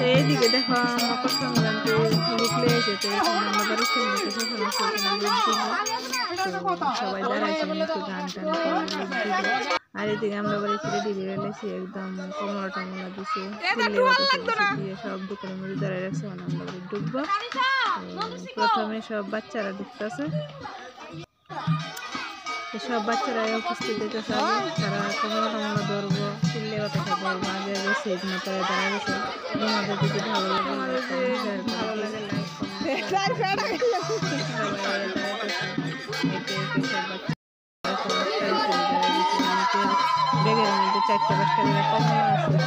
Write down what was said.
এইদিকে দেখো মকর সংক্রান্তি লিখলে এসেছে আমরা বাড়ির সামনে সবাই দাঁড়াইছে একটু গান টান আর এদিকে আমরা বাড়ি ছেড়ে ডিবি রেলেছি একদম কমলা টমলা দিছে দিয়ে সব দোকানের মধ্যে দাঁড়ায় রাখছে মানে আমরা বাড়ি ঢুকবো। প্রথমে সব বাচ্চারা ঢুকতেছে, সব বাচ্চারা উপস্থিত হইতেছে, তারা কমলা টমলা ধরবো চিল্লে কথা ধরবো আগে আগে সিট মতো দাঁড়ায় গেছে। আমাদের যদি ভালো লাগে ব্যাগের মধ্যে 4টা 5টা করে কমলা আছে।